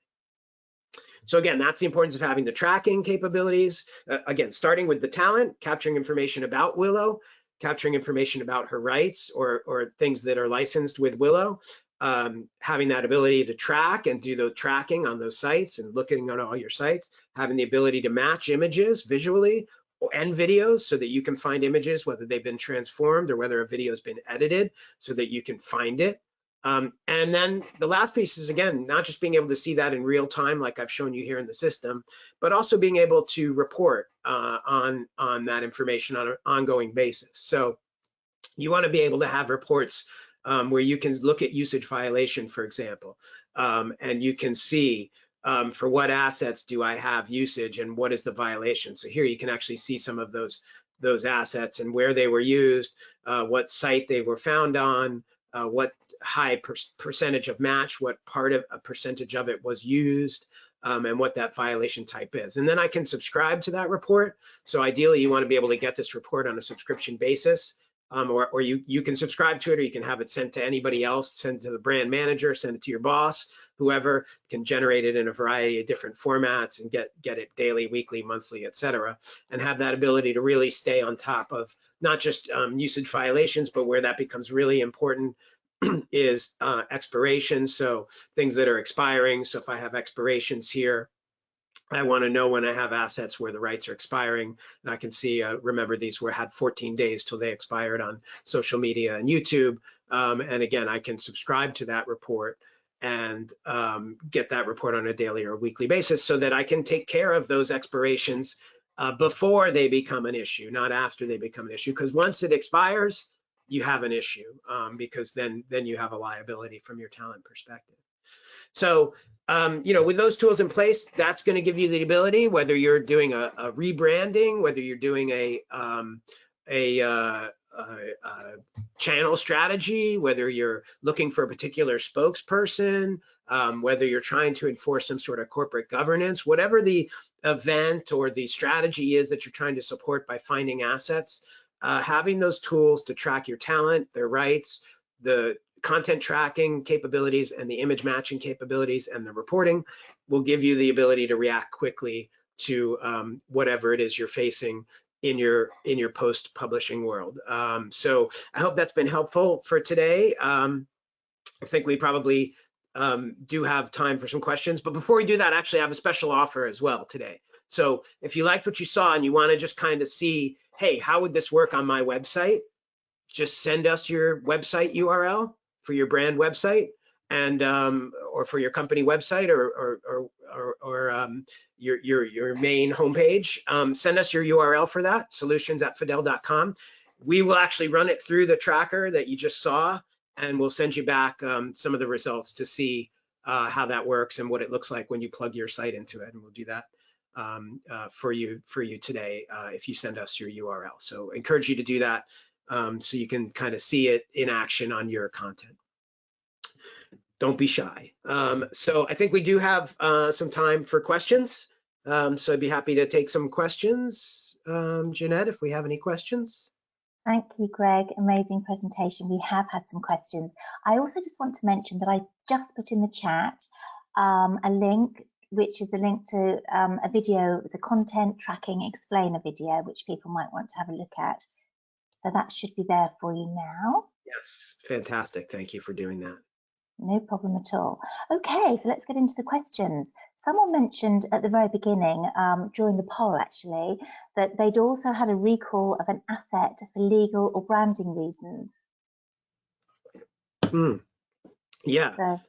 So again, that's the importance of having the tracking capabilities. Again, starting with the talent, capturing information about Willow, capturing information about her rights or things that are licensed with Willow, having that ability to track and do the tracking on those sites and looking at all your sites, having the ability to match images visually and videos so that you can find images, whether they've been transformed or whether a video has been edited so that you can find it. And then the last piece is, again, not just being able to see that in real time, like I've shown you here in the system, but also being able to report on that information on an ongoing basis. So you want to be able to have reports where you can look at usage violation, for example, and you can see for what assets do I have usage and what is the violation. So here you can actually see some of those assets and where they were used, what site they were found on, what high percentage of match, what part of a percentage of it was used, and what that violation type is. And then I can subscribe to that report. So ideally, you want to be able to get this report on a subscription basis, or you can subscribe to it, or you can have it sent to anybody else, send it to the brand manager, send it to your boss, whoever can generate it in a variety of different formats and get it daily, weekly, monthly, etc., and have that ability to really stay on top of not just usage violations, but where that becomes really important is expirations. So things that are expiring. So if I have expirations here, I want to know when I have assets where the rights are expiring, and I can see, remember these had 14 days till they expired on social media and YouTube. And again, I can subscribe to that report and get that report on a daily or weekly basis so that I can take care of those expirations before they become an issue, not after they become an issue. Because once it expires, you have an issue because then you have a liability from your talent perspective. So, with those tools in place, that's going to give you the ability, whether you're doing a rebranding, whether you're doing a channel strategy, whether you're looking for a particular spokesperson, whether you're trying to enforce some sort of corporate governance, whatever the event or the strategy is that you're trying to support by finding assets, having those tools to track your talent, their rights, the content tracking capabilities and the image matching capabilities and the reporting will give you the ability to react quickly to whatever it is you're facing in your post-publishing world. So I hope that's been helpful for today. I think we probably do have time for some questions, but before we do that, actually I have a special offer as well today. So if you liked what you saw and you want to just kind of see, hey, how would this work on my website? Just send us your website URL for your brand website and or for your company website or your main homepage. Send us your URL for that, solutions@fidel.com. We will actually run it through the tracker that you just saw, and we'll send you back some of the results to see how that works and what it looks like when you plug your site into it. And we'll do that for you today if you send us your URL. So I encourage you to do that so you can kind of see it in action on your content. Don't be shy. So I think we do have some time for questions. So I'd be happy to take some questions. Jeanette, if we have any questions. Thank you, Greg. Amazing presentation. We have had some questions. I also just want to mention that I just put in the chat a link, which is a link to a video, the content tracking explainer video, which people might want to have a look at. So that should be there for you now. Yes, fantastic. Thank you for doing that. No problem at all. Okay, so let's get into the questions. Someone mentioned at the very beginning, during the poll actually, that they'd also had a recall of an asset for legal or branding reasons. Yeah. So,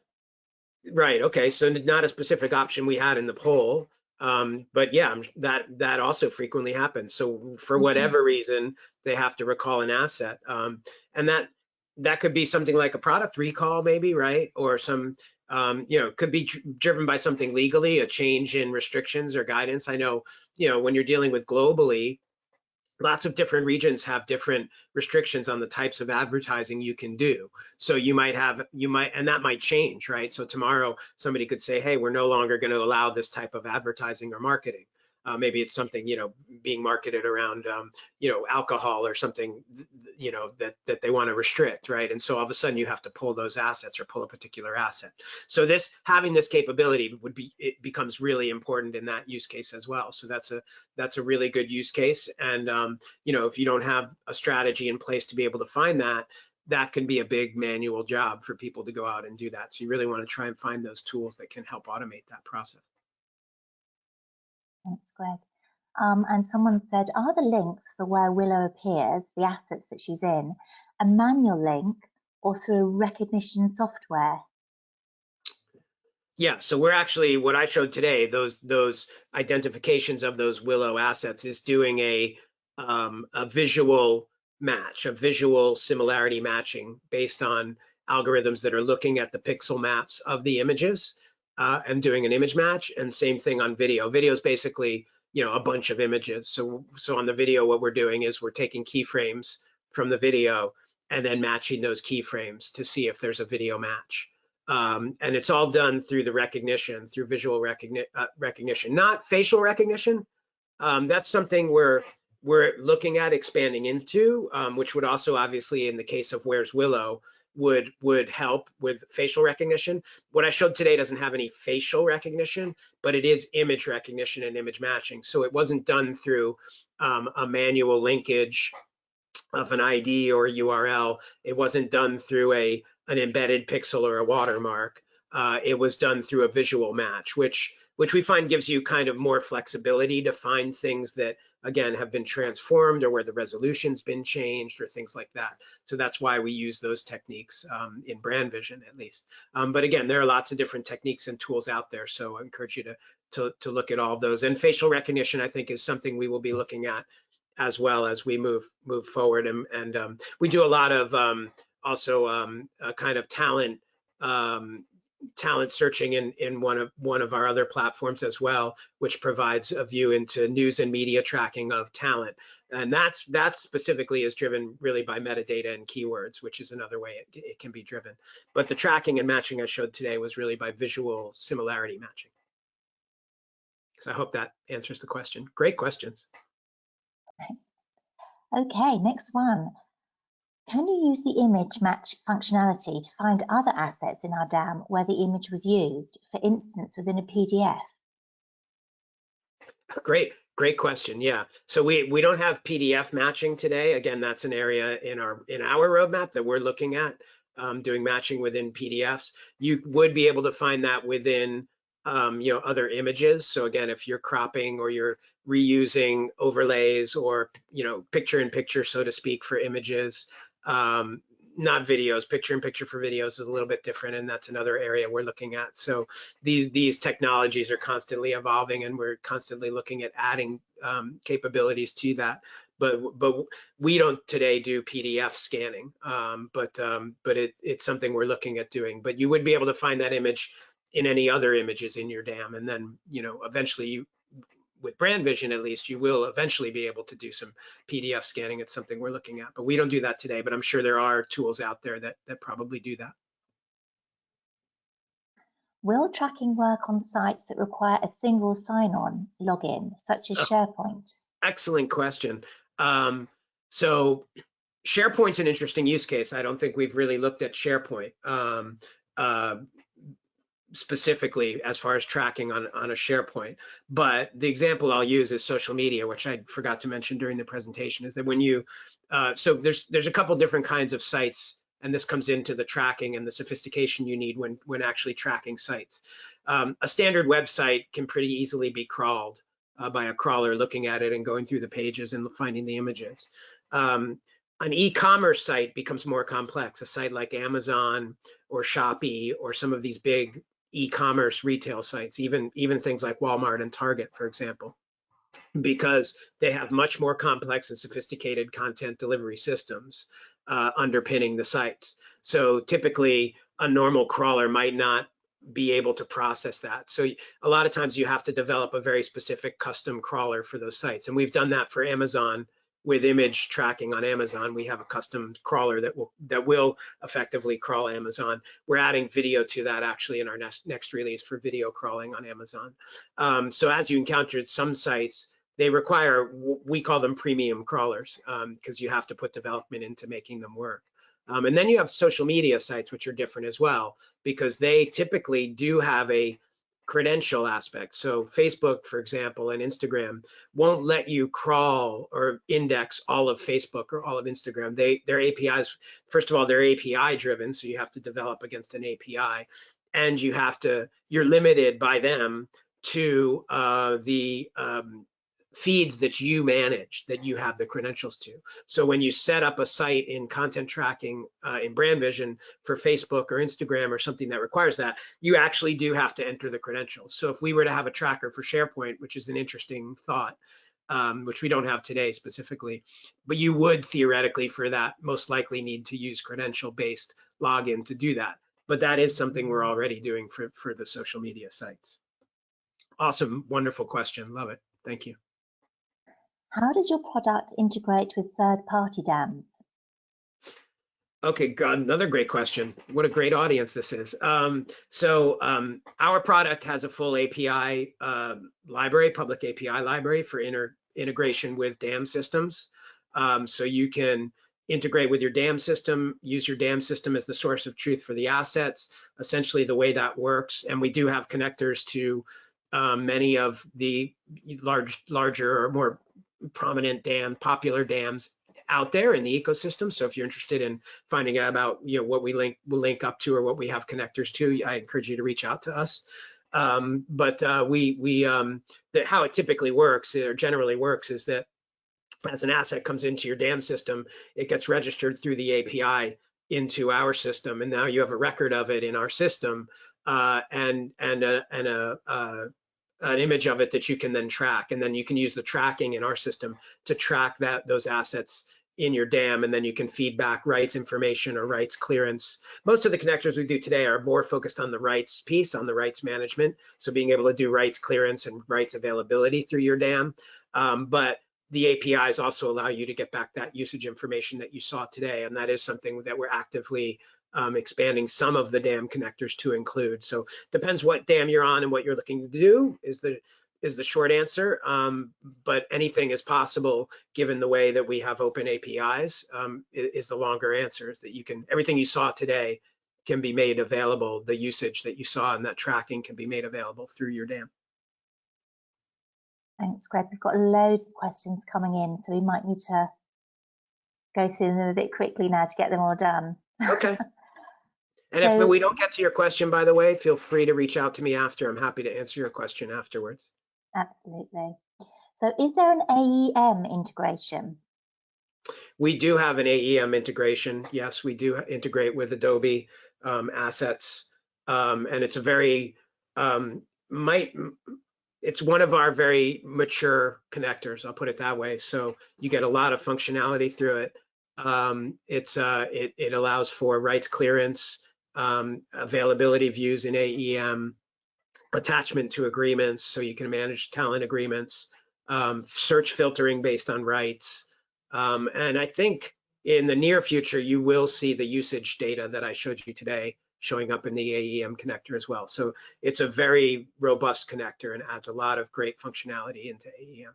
Right. Okay. So not a specific option we had in the poll, but yeah, that also frequently happens. So for whatever reason, they have to recall an asset, and that could be something like a product recall, maybe, right? Or some, could be driven by something legally, a change in restrictions or guidance. I know, when you're dealing with globally, lots of different regions have different restrictions on the types of advertising you can do. So and that might change, right? So tomorrow somebody could say, hey, we're no longer going to allow this type of advertising or marketing. Maybe it's something, being marketed around, alcohol or something, that they want to restrict, right? And so all of a sudden you have to pull those assets or pull a particular asset. So having this capability it becomes really important in that use case as well. So that's a really good use case. And, if you don't have a strategy in place to be able to find that can be a big manual job for people to go out and do that. So you really want to try and find those tools that can help automate that process. thanks, Greg. And someone said, are the links for where Willow appears, the assets that she's in, a manual link or through recognition software? Yeah, so we're actually, what I showed today, those identifications of those Willow assets is doing a visual match, a visual similarity matching based on algorithms that are looking at the pixel maps of the images and doing an image match. And same thing on video. Video is basically, a bunch of images. So on the video, what we're doing is we're taking keyframes from the video and then matching those keyframes to see if there's a video match. And it's all done through the recognition, through visual recognition, not facial recognition. That's something we're looking at expanding into, which would also obviously, in the case of Where's Willow, would help with facial recognition. What I showed today doesn't have any facial recognition, but it is image recognition and image matching. So it wasn't done through a manual linkage of an ID or a URL. It wasn't done through an embedded pixel or a watermark. It was done through a visual match, which we find gives you kind of more flexibility to find things that, again, have been transformed or where the resolution's been changed or things like that. So that's why we use those techniques in brand vision, at least. But again, there are lots of different techniques and tools out there. So I encourage you to look at all of those. And facial recognition, I think, is something we will be looking at as well as we move forward. And we do a lot of also kind of talent searching in one of our other platforms as well, which provides a view into news and media tracking of talent. And that specifically is driven really by metadata and keywords, which is another way it can be driven. But the tracking and matching I showed today was really by visual similarity matching. So I hope that answers the question. Great questions. Okay, next one. Can you use the image match functionality to find other assets in our DAM where the image was used, for instance, within a PDF? Great question. Yeah. So we don't have PDF matching today. Again, that's an area in our roadmap that we're looking at, doing matching within PDFs. You would be able to find that within other images. So again, if you're cropping or you're reusing overlays or picture in picture, so to speak, for images, not videos. Picture in picture for videos is a little bit different, and that's another area we're looking at. So these technologies are constantly evolving, and we're constantly looking at adding capabilities to that. But we don't today do PDF scanning, but it's something we're looking at doing. But you would be able to find that image in any other images in your DAM, and then eventually with brand vision, at least, you will eventually be able to do some PDF scanning. It's something we're looking at, but we don't do that today, but I'm sure there are tools out there that probably do that. Will tracking work on sites that require a single sign-on login, such as SharePoint? Excellent question. So SharePoint's an interesting use case. I don't think we've really looked at SharePoint specifically as far as tracking on a SharePoint. But the example I'll use is social media, which I forgot to mention during the presentation, is that when you, so there's a couple different kinds of sites, and this comes into the tracking and the sophistication you need when actually tracking sites. A standard website can pretty easily be crawled by a crawler looking at it and going through the pages and finding the images. An e-commerce site becomes more complex. A site like Amazon or Shopee or some of these big e-commerce retail sites, even things like Walmart and Target, for example, because they have much more complex and sophisticated content delivery systems underpinning the sites. So typically a normal crawler might not be able to process that. So a lot of times you have to develop a very specific custom crawler for those sites. And we've done that for Amazon with image tracking on Amazon. We have a custom crawler that will effectively crawl Amazon. We're adding video to that actually in our next release for video crawling on Amazon. So as you encountered, some sites, they require, we call them premium crawlers, because you have to put development into making them work. And then you have social media sites, which are different as well, because they typically do have a credential aspect. So Facebook, for example, and Instagram won't let you crawl or index all of Facebook or all of Instagram. Their APIs, first of all, they're API driven, so you have to develop against an API, and you're limited by them to the feeds that you manage, that you have the credentials to. So when you set up a site in content tracking in Brand Vision for Facebook or Instagram or something that requires that, you actually do have to enter the credentials. So if we were to have a tracker for SharePoint, which is an interesting thought, which we don't have today specifically, but you would theoretically for that most likely need to use credential-based login to do that. But that is something we're already doing for the social media sites. Awesome, wonderful question, love it, thank you. How does your product integrate with third-party DAMs? Okay, God, another great question. What a great audience this is. Our product has a full API library, public API library for integration with DAM systems. So you can integrate with your DAM system, use your DAM system as the source of truth for the assets, essentially the way that works. And we do have connectors to many of the larger or more prominent popular DAMs out there in the ecosystem. So if you're interested in finding out about what we will link up to or what we have connectors to, I encourage you to reach out to us. How it typically works or generally works is that as an asset comes into your DAM system, it gets registered through the API into our system, and now you have a record of it in our system and an image of it that you can then track, and then you can use the tracking in our system to track those assets in your DAM, and then you can feed back rights information or rights clearance. Most of the connectors we do today are more focused on the rights piece, on the rights management, so being able to do rights clearance and rights availability through your DAM. But the APIs also allow you to get back that usage information that you saw today, and that is something that we're actively expanding some of the DAM connectors to include. So depends what DAM you're on and what you're looking to do is the short answer, but anything is possible given the way that we have open APIs is the longer answer, is that everything you saw today can be made available, the usage that you saw and that tracking can be made available through your DAM. Thanks, Greg. We've got loads of questions coming in, so we might need to go through them a bit quickly now to get them all done. Okay. And if we don't get to your question, by the way, feel free to reach out to me after. I'm happy to answer your question afterwards. Absolutely. So is there an AEM integration? We do have an AEM integration. Yes, we do integrate with Adobe assets. And it's it's one of our very mature connectors, I'll put it that way. So you get a lot of functionality through it. It allows for rights clearance, availability views in AEM, attachment to agreements, so you can manage talent agreements, search filtering based on rights. And I think in the near future, you will see the usage data that I showed you today showing up in the AEM connector as well. So it's a very robust connector and adds a lot of great functionality into AEM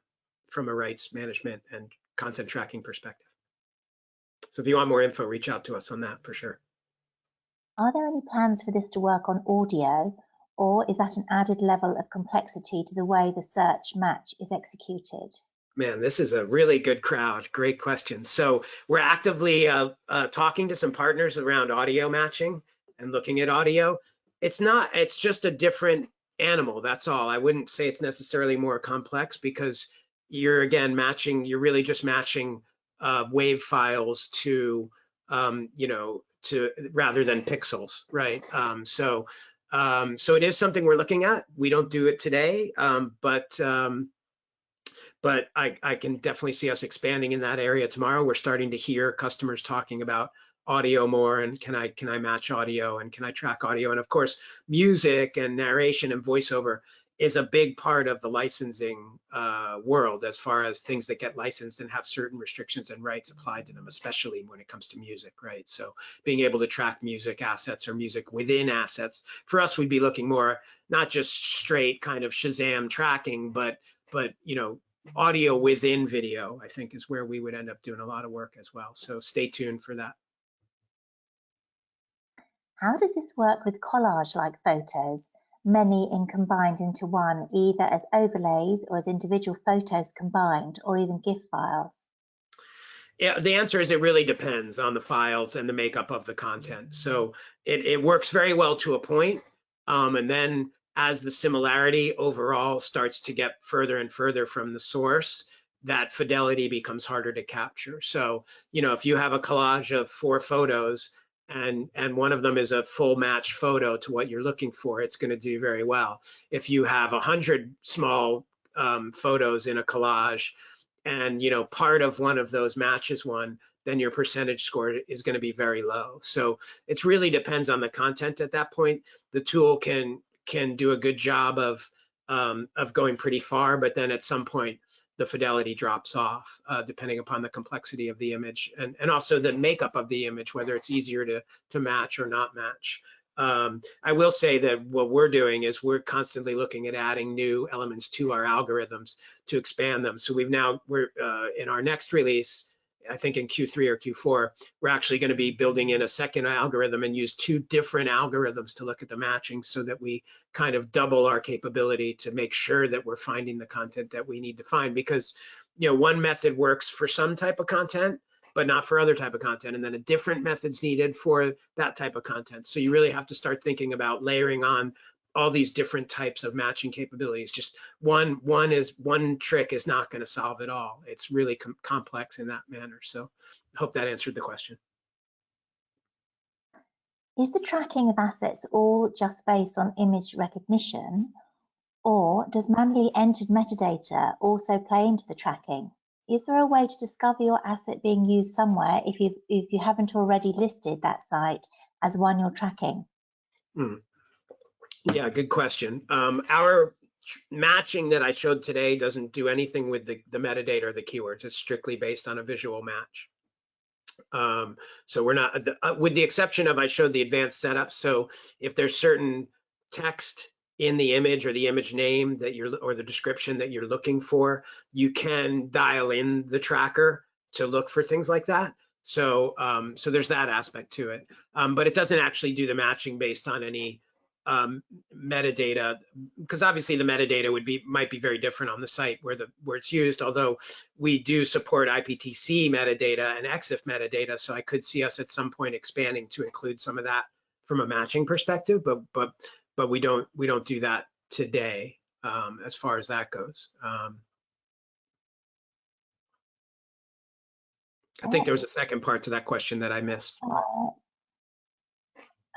from a rights management and content tracking perspective. So if you want more info, reach out to us on that for sure. Are there any plans for this to work on audio, or is that an added level of complexity to the way the search match is executed? Man, this is a really good crowd. Great question. So we're actively talking to some partners around audio matching and looking at audio. It's just a different animal. That's all. I wouldn't say it's necessarily more complex because you're you're really just matching wave files to, rather than pixels, right? So it is something we're looking at. We don't do it today, but I can definitely see us expanding in that area tomorrow. We're starting to hear customers talking about audio more, and can I match audio, and can I track audio? And of course, music and narration and voiceover is a big part of the licensing world, as far as things that get licensed and have certain restrictions and rights applied to them, especially when it comes to music, right? So being able to track music assets or music within assets, for us, we'd be looking more, not just straight kind of Shazam tracking, but audio within video, I think, is where we would end up doing a lot of work as well. So stay tuned for that. How does this work with collage-like photos, many combined into one, either as overlays or as individual photos combined, or even GIF files? Yeah, the answer is it really depends on the files and the makeup of the content. So it works very well to a point, and then as the similarity overall starts to get further and further from the source, that fidelity becomes harder to capture. So, if you have a collage of 4 photos and one of them is a full match photo to what you're looking for, it's going to do very well. If you have 100 small photos in a collage, and part of one of those matches one, then your percentage score is going to be very low. So it really depends on the content at that point. The tool can do a good job of going pretty far, but then at some point the fidelity drops off, depending upon the complexity of the image and also the makeup of the image, whether it's easier to match or not match. I will say that what we're doing is we're constantly looking at adding new elements to our algorithms to expand them. So we're in our next release, I think in Q3 or Q4, we're actually going to be building in a second algorithm and use 2 different algorithms to look at the matching, so that we kind of double our capability to make sure that we're finding the content that we need to find. Because one method works for some type of content, but not for other type of content, and then a different method's needed for that type of content. So you really have to start thinking about layering on all these different types of matching capabilities. Just one trick is not going to solve it all. It's really complex in that manner. So I hope that answered the question. Is the tracking of assets all just based on image recognition, or does manually entered metadata also play into the tracking? Is there a way to discover your asset being used somewhere if you haven't already listed that site as one you're tracking? Yeah, good question. Our matching that I showed today doesn't do anything with the metadata or the keywords. It's strictly based on a visual match. So we're not, with the exception of, I showed the advanced setup. So if there's certain text in the image or the image name or the description that you're looking for, you can dial in the tracker to look for things like that. So there's that aspect to it, but it doesn't actually do the matching based on any metadata, because obviously the metadata might be very different on the site where it's used, although we do support IPTC metadata and EXIF metadata, so I could see us at some point expanding to include some of that from a matching perspective, but we don't do that today, as far as that goes. I think there was a second part to that question that I missed.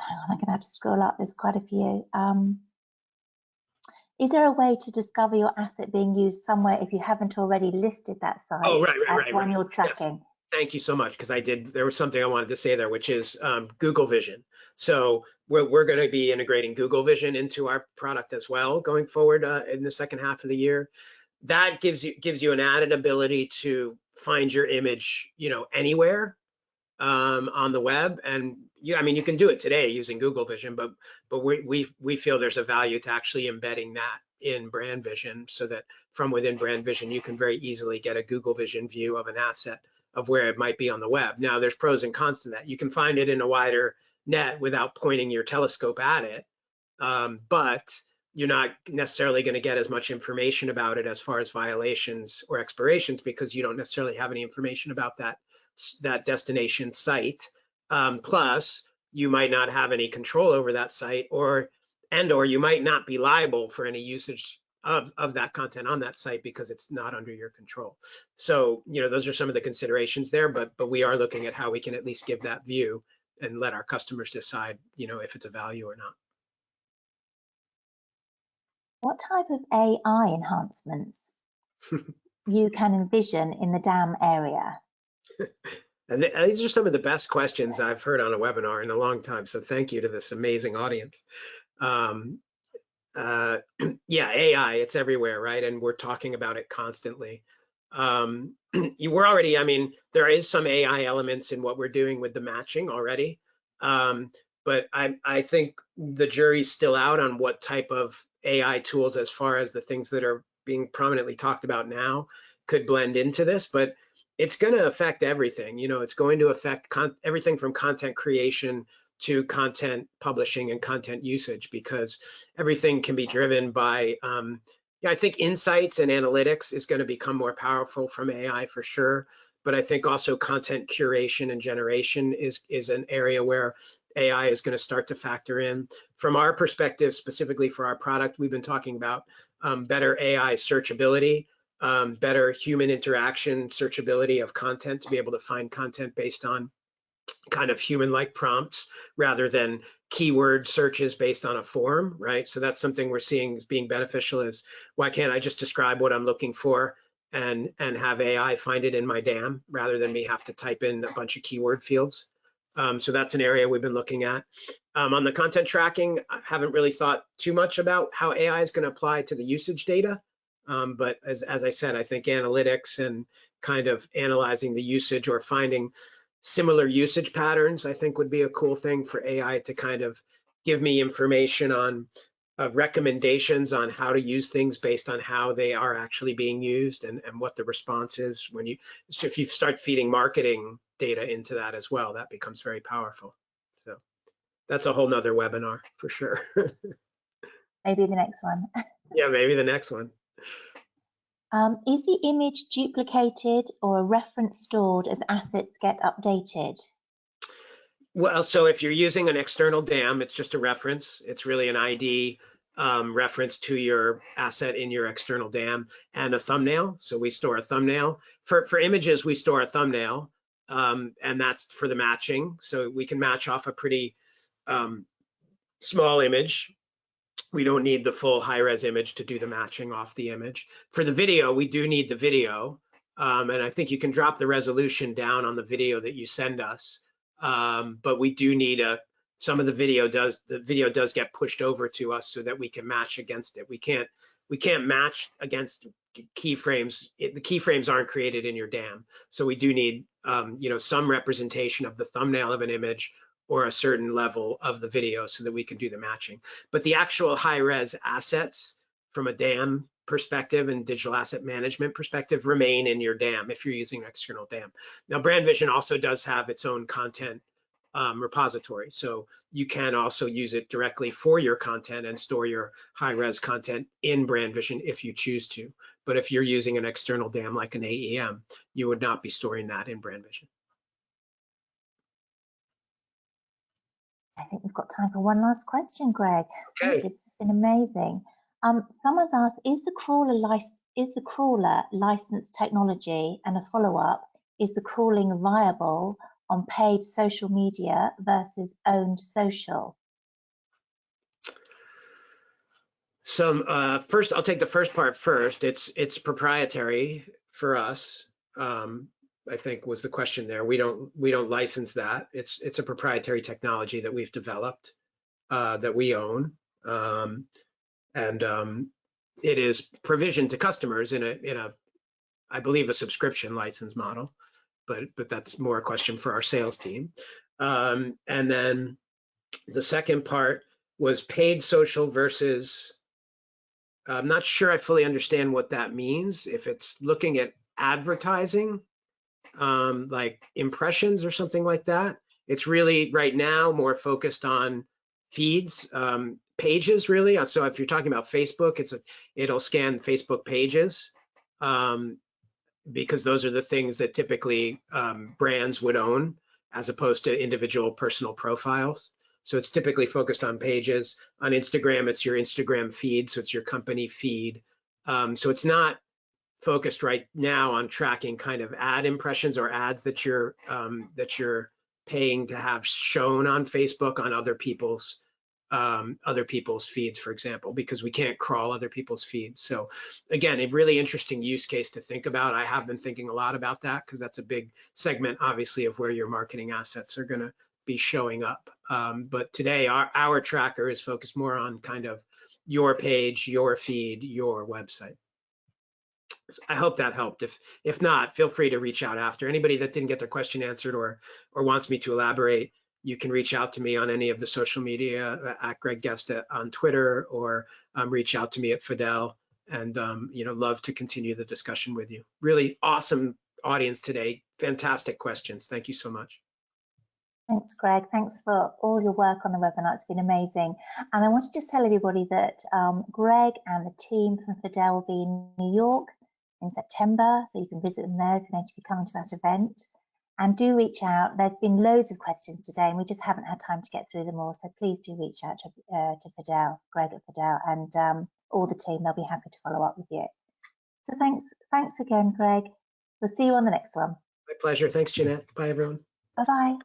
I'm going to have to scroll up. There's quite a few. Is there a way to discover your asset being used somewhere if you haven't already listed that site as one you're tracking? Yes. Thank you so much, because there was something I wanted to say there, which is Google Vision. So we're going to be integrating Google Vision into our product as well going forward in the second half of the year. That gives you an added ability to find your image, anywhere on the web. And you can do it today using Google Vision, but we feel there's a value to actually embedding that in Brand Vision, so that from within Brand Vision you can very easily get a Google Vision view of an asset of where it might be on the web. Now, there's pros and cons to that. You can find it in a wider net without pointing your telescope at it, but you're not necessarily going to get as much information about it as far as violations or expirations, because you don't necessarily have any information about that destination site. Plus, you might not have any control over that site, or you might not be liable for any usage of that content on that site because it's not under your control. So, those are some of the considerations there, but we are looking at how we can at least give that view and let our customers decide, if it's a value or not. What type of AI enhancements you can envision in the dam area? And these are some of the best questions I've heard on a webinar in a long time. So thank you to this amazing audience. Yeah, AI, it's everywhere, right? And we're talking about it constantly. We're already, there is some AI elements in what we're doing with the matching already. But I think the jury's still out on what type of AI tools, as far as the things that are being prominently talked about now, could blend into this. But it's going to affect everything. It's going to affect everything from content creation to content publishing and content usage, because everything can be driven by, I think insights and analytics is going to become more powerful from AI for sure. But I think also content curation and generation is an area where AI is going to start to factor in. From our perspective, specifically for our product, we've been talking about better AI searchability, better human interaction searchability of content, to be able to find content based on kind of human-like prompts rather than keyword searches based on a form, right? So that's something we're seeing as being beneficial, is why can't I just describe what I'm looking for and have AI find it in my dam rather than me have to type in a bunch of keyword fields? So that's an area we've been looking at. On the content tracking, I haven't really thought too much about how AI is going to apply to the usage data. But as I said, I think analytics and kind of analyzing the usage or finding similar usage patterns, I think would be a cool thing for AI to kind of give me information on recommendations on how to use things based on how they are actually being used and what the response is when if you start feeding marketing data into that as well, that becomes very powerful. So that's a whole nother webinar for sure. Maybe the next one. Yeah, maybe the next one. Is the image duplicated or a reference stored as assets get updated? Well, so if you're using an external dam, it's just a reference. It's really an ID reference to your asset in your external dam, and a thumbnail. So we store a thumbnail. For images, we store a thumbnail, and that's for the matching. So we can match off a pretty small image. We don't need the full high-res image to do the matching off the image. For the video, we do need the video. And I think you can drop the resolution down on the video that you send us. But we do need some of the video does get pushed over to us so that we can match against it. We can't match against keyframes. The keyframes aren't created in your dam. So we do need some representation of the thumbnail of an image or a certain level of the video so that we can do the matching. But the actual high-res assets from a dam perspective and digital asset management perspective remain in your dam if you're using an external dam. Now, Brand Vision also does have its own content repository. So you can also use it directly for your content and store your high-res content in Brand Vision if you choose to. But if you're using an external dam like an AEM, you would not be storing that in Brand Vision. I think we've got time for one last question, Greg. Okay. This has been amazing. Someone's asked, is the crawler licensed technology? And a follow-up, is the crawling viable on paid social media versus owned social? First, I'll take the first part first. It's proprietary for us. I think was the question there. We don't license that. It's a proprietary technology that we've developed that we own, and it is provisioned to customers in a I believe a subscription license model, but that's more a question for our sales team. And then the second part was paid social versus. I'm not sure I fully understand what that means. If it's looking at advertising. like impressions or something like that. It's really right now more focused on feeds, pages really. So if you're talking about Facebook, it'll scan Facebook pages, because those are the things that typically brands would own, as opposed to individual personal profiles. So it's typically focused on pages. On Instagram, it's your Instagram feed, so it's your company feed. So it's not focused right now on tracking kind of ad impressions or ads that you're paying to have shown on Facebook on other people's feeds, for example, because we can't crawl other people's feeds. So again, a really interesting use case to think about. I have been thinking a lot about that because that's a big segment, obviously, of where your marketing assets are going to be showing up. But today, our tracker is focused more on kind of your page, your feed, your website. I hope that helped. If not, feel free to reach out after. Anybody that didn't get their question answered or wants me to elaborate, you can reach out to me on any of the social media at Greg Guest on Twitter, or reach out to me at Fidel, and love to continue the discussion with you. Really awesome audience today. Fantastic questions. Thank you so much. Thanks, Greg. Thanks for all your work on the webinar. It's been amazing. And I want to just tell everybody that Greg and the team from Fidel will be in New York in September, so you can visit them there if you're going to be coming to that event. And do reach out. There's been loads of questions today, and we just haven't had time to get through them all. So please do reach out to Fidel, Greg at Fidel, and all the team. They'll be happy to follow up with you. So thanks again, Greg. We'll see you on the next one. My pleasure. Thanks, Jeanette. Bye, everyone. Bye-bye.